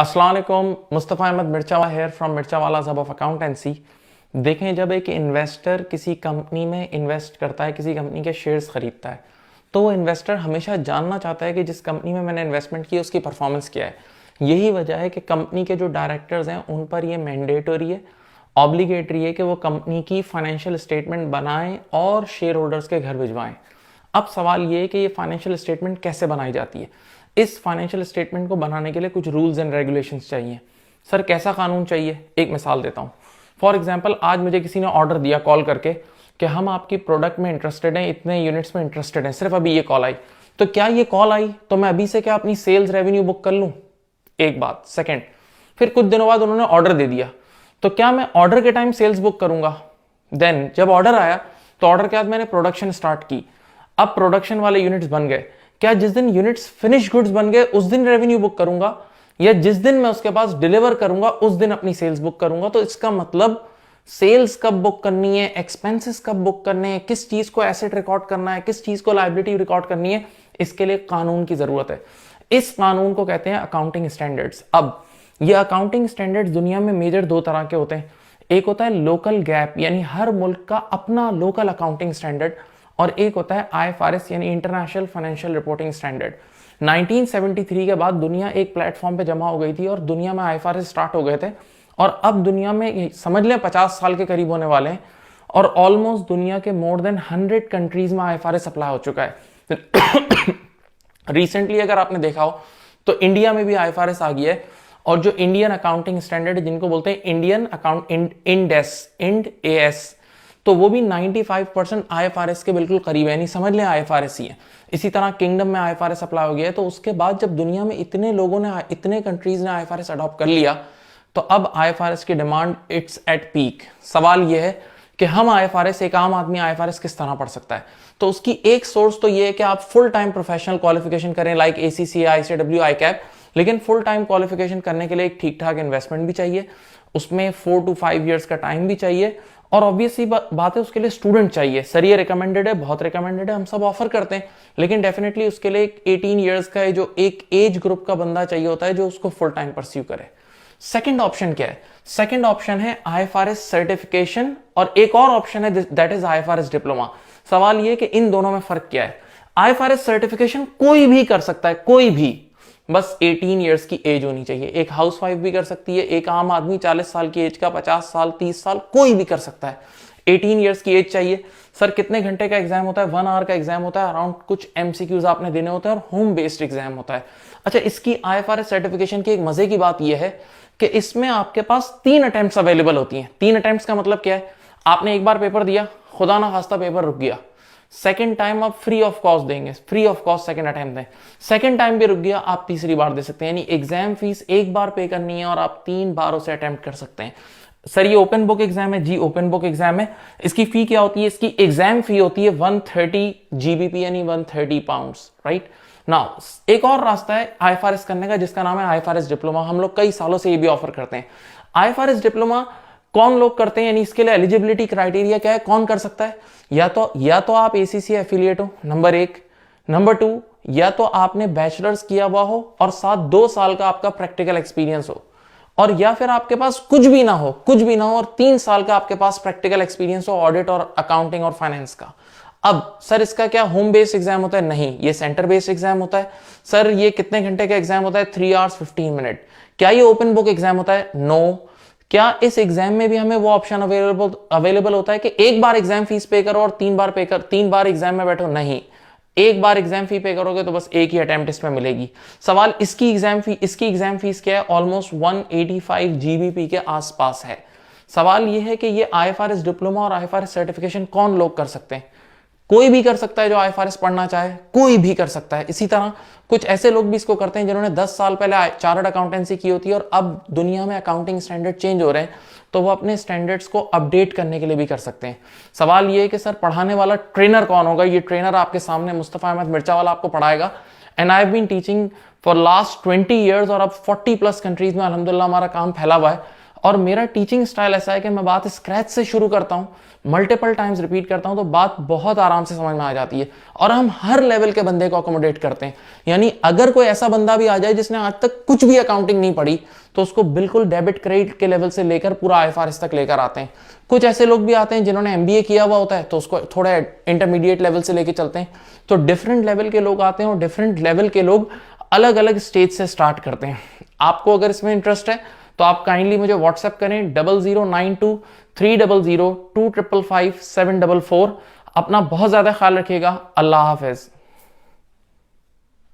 अस्सलाम वालेकुम, Mustafa Ahmed Mirchawa here from Mirchawala hub of accountancy. देखें, जब एक इन्वेस्टर किसी कंपनी में इन्वेस्ट करता है, किसी कंपनी के शेयर्स खरीदता है, तो वो इन्वेस्टर हमेशा जानना चाहता है कि जिस कंपनी में मैंने इन्वेस्टमेंट की उसकी परफॉर्मेंस क्या है। यही वजह है कि कंपनी के जो डायरेक्टर्स हैं उन पर ये मैंडेटरी है, ऑब्लिगेटरी है कि वो कंपनी की फाइनेंशियल स्टेटमेंट बनाएं और शेयर होल्डर्स के घर भिजवाएं। अब सवाल ये है कि ये फाइनेंशियल स्टेटमेंट कैसे बनाई जाती है। इस फाइनेंशियल स्टेटमेंट को बनाने के लिए कुछ रूल्स एंड रेगुलेशंस चाहिए। सर कैसा कानून चाहिए? एक मिसाल देता हूँ। फॉर एग्जांपल, आज मुझे किसी ने ऑर्डर दिया कॉल करके कि हम आपकी प्रोडक्ट में इंटरेस्टेड हैं, इतने यूनिट्स में इंटरेस्टेड हैं। सिर्फ अभी ये कॉल आई, तो क्या ये कॉल आई तो मैं अभी से क्या अपनी सेल्स रेवेन्यू बुक कर लूँ? एक बात। सेकेंड, फिर कुछ दिनों बाद उन्होंने ऑर्डर दे दिया, तो क्या मैं ऑर्डर के टाइम सेल्स बुक करूंगा? देन जब ऑर्डर आया तो ऑर्डर के बाद मैंने प्रोडक्शन स्टार्ट की। अब प्रोडक्शन वाले यूनिट्स बन गए, क्या जिस दिन यूनिट्स फिनिश गुड्स बन गए उस दिन रेवेन्यू बुक करूंगा, या जिस दिन मैं उसके पास डिलीवर करूंगा उस दिन अपनी सेल्स बुक करूंगा? तो इसका मतलब सेल्स कब बुक करनी है, एक्सपेंसेस कब बुक करने हैं, किस चीज को एसेट रिकॉर्ड करना है, किस चीज को लायबिलिटी रिकॉर्ड करनी है, इसके लिए कानून की जरूरत है। इस कानून को कहते हैं अकाउंटिंग स्टैंडर्ड्स। अब ये अकाउंटिंग स्टैंडर्ड्स दुनिया में मेजर दो तरह के होते हैं। एक होता है लोकल गैप, यानी हर मुल्क का अपना लोकल अकाउंटिंग स्टैंडर्ड, और एक होता है आईएफआरएस यानी इंटरनेशनल फाइनेंशियल रिपोर्टिंग स्टैंडर्ड। 1973 के बाद दुनिया एक प्लेटफॉर्म पे जमा हो गई थी और दुनिया में आईएफआरएस स्टार्ट हो गए थे, और अब दुनिया में समझ लें 50 साल के करीब होने वाले हैं, और ऑलमोस्ट दुनिया के मोर देन 100 कंट्रीज में आईएफआरएस अप्लाई हो चुका है। रिसेंटली अगर आपने देखा हो तो इंडिया में भी आईएफआरएस आ गया है, और जो इंडियन अकाउंटिंग स्टैंडर्ड जिनको बोलते हैं इंडियन अकाउंट इंड एएस, तो वो भी 95% आईएफआरएस के बिल्कुल करीब है, यानी समझ लें आईएफआरएस ही है। इसी तरह किंगडम में आईएफआरएस अप्लाई हो गया है। तो उसके बाद जब दुनिया में इतने लोगों ने, इतने कंट्रीज ने आईएफआरएस अडॉप्ट कर लिया, तो अब आईएफआरएस की डिमांड इट्स एट पीक। सवाल यह है कि हम आईएफआरएस, एक आम आदमी आईएफआरएस किस तरह पढ़ सकता है? तो उसकी एक सोर्स तो ये है कि आप फुल टाइम प्रोफेशनल क्वालिफिकेशन करें, लाइक एसीसी, आईसीडब्ल्यू, आईकैप। लेकिन फुल टाइम क्वालिफिकेशन करने के लिए एक ठीक ठाक इन्वेस्टमेंट भी चाहिए, उसमें 4 to 5 ईयर्स का टाइम भी चाहिए, और ऑब्वियसली बात है उसके लिए स्टूडेंट चाहिए। सर ये रिकमेंडेड है, बहुत रिकमेंडेड है, हम सब ऑफर करते हैं, लेकिन डेफिनेटली उसके लिए 18 ईयर्स का जो एक एज ग्रुप का बंदा चाहिए होता है जो उसको फुल टाइम परस्यू करे। सेकंड ऑप्शन क्या है? सेकंड ऑप्शन है आईएफआरएस सर्टिफिकेशन, और एक और ऑप्शन है दैट इज आईएफआरएस डिप्लोमा। सवाल ये कि इन दोनों में फर्क क्या है? आईएफआरएस सर्टिफिकेशन कोई भी कर सकता है, कोई भी, बस 18 ईयर्स की एज होनी चाहिए। एक हाउसवाइफ भी कर सकती है, एक आम आदमी 40 साल की एज का, 50 साल, 30 साल, कोई भी कर सकता है। 18 ईयर्स की एज चाहिए। सर कितने घंटे का एग्जाम होता है? 1 आवर का एग्जाम होता है, अराउंड कुछ एमसीक्यूज आपने देने होते हैं, और होम बेस्ड एग्जाम होता है। अच्छा, इसकी आईएफआरएस सर्टिफिकेशन की एक मजे की बात यह है कि इसमें आपके पास 3 अटेम्प्ट्स अवेलेबल होती हैं। 3 अटेम्प्ट्स का मतलब क्या है? आपने एक बार पेपर दिया, खुदा ना खास्ता पेपर रुक गया, सेकंड टाइम आप फ्री ऑफ कॉस्ट देंगे, free of cost second attempt दें। सेकंड टाइम भी रुक गया, आप तीसरी बार दे सकते हैं, यानी एग्जाम फीस एक बार पे करनी है और आप 3 बारों से अटेम्प्ट कर सकते हैं। सर ये ओपन बुक एग्जाम है? जी ओपन बुक एग्जाम है। इसकी फी क्या होती है? इसकी एग्जाम फी होती है 130 जीबीपी, यानी 130 पाउंड्स, राइट। नाउ एक और रास्ता है आईएफआरएस करने का, जिसका नाम है आईएफआरएस डिप्लोमा। हम लोग कई सालों से ये भी ऑफर करते हैं। आईएफआरएस डिप्लोमा कौन लोग करते हैं, यानी इसके लिए एलिजिबिलिटी क्राइटेरिया क्या है, कौन कर सकता है? या तो आप एसीसी एफिलिएट हो, नंबर 1। नंबर 2, या तो आपने बैचलर्स किया हुआ हो और साथ 2 साल का आपका प्रैक्टिकल एक्सपीरियंस हो, और या फिर आपके पास कुछ भी ना हो और 3 साल का आपके पास प्रैक्टिकल एक्सपीरियंस हो ऑडिट और अकाउंटिंग और फाइनेंस का। अब सर इसका क्या होम बेस्ड एग्जाम होता है? नहीं, ये सेंटर बेस्ड एग्जाम होता है। सर ये कितने घंटे का एग्जाम होता है? 3 hours 15 minutes। क्या ये ओपन बुक एग्जाम होता है? नो। क्या इस एग्जाम में भी हमें वो ऑप्शन अवेलेबल होता है कि एक बार एग्जाम फीस पे करो और 3 बार एग्जाम में बैठो? नहीं, एक बार एग्जाम फी पे करोगे तो बस एक ही अटेम्प्ट इसमें मिलेगी। सवाल इसकी एग्जाम फीस क्या है? ऑलमोस्ट 185 जीबीपी के आसपास है। सवाल यह है कि ये आईएफआरएस डिप्लोमा और आईएफआरएस सर्टिफिकेशन कौन लोग कर सकते हैं? कोई भी कर सकता है जो आईएफआरएस पढ़ना चाहे, कोई भी कर सकता है। इसी तरह कुछ ऐसे लोग भी इसको करते हैं जिन्होंने 10 साल पहले चार्टर्ड अकाउंटेंसी की होती है और अब दुनिया में अकाउंटिंग स्टैंडर्ड चेंज हो रहे हैं, तो वो अपने स्टैंडर्ड्स को अपडेट करने के लिए भी कर सकते हैं। सवाल ये है कि सर पढ़ाने वाला ट्रेनर कौन होगा? ये ट्रेनर आपके सामने मुस्तफ़ा अहमद मिर्चावाला आपको पढ़ाएगा। And I have been teaching for last 20 years, और अब 40+ कंट्रीज में अल्हम्दुलिल्लाह हमारा काम फैला हुआ है। और मेरा टीचिंग स्टाइल ऐसा है कि मैं बात स्क्रैच से शुरू करता हूँ, मल्टीपल टाइम्स रिपीट करता हूँ, तो बात बहुत आराम से समझ में आ जाती है। और हम हर लेवल के बंदे को अकोमोडेट करते हैं। यानी अगर कोई ऐसा बंदा भी आ जाए जिसने आज तक कुछ भी अकाउंटिंग नहीं पढ़ी, तो उसको बिल्कुल डेबिट क्रेडिट के लेवल से लेकर पूरा आईएफआरएस तक लेकर आते हैं। कुछ ऐसे लोग भी आते हैं जिन्होंने एमबीए किया हुआ होता है, तो उसको थोड़ा इंटरमीडिएट लेवल से लेके चलते हैं। तो डिफरेंट लेवल के लोग आते हैं और डिफरेंट लेवल के लोग अलग अलग स्टेज से स्टार्ट करते हैं। आपको अगर इसमें इंटरेस्ट है तो आप काइंडली मुझे व्हाट्सएप करें 0092 300 2555 744। अपना बहुत ज्यादा ख्याल रखिएगा। अल्लाह हाफिज।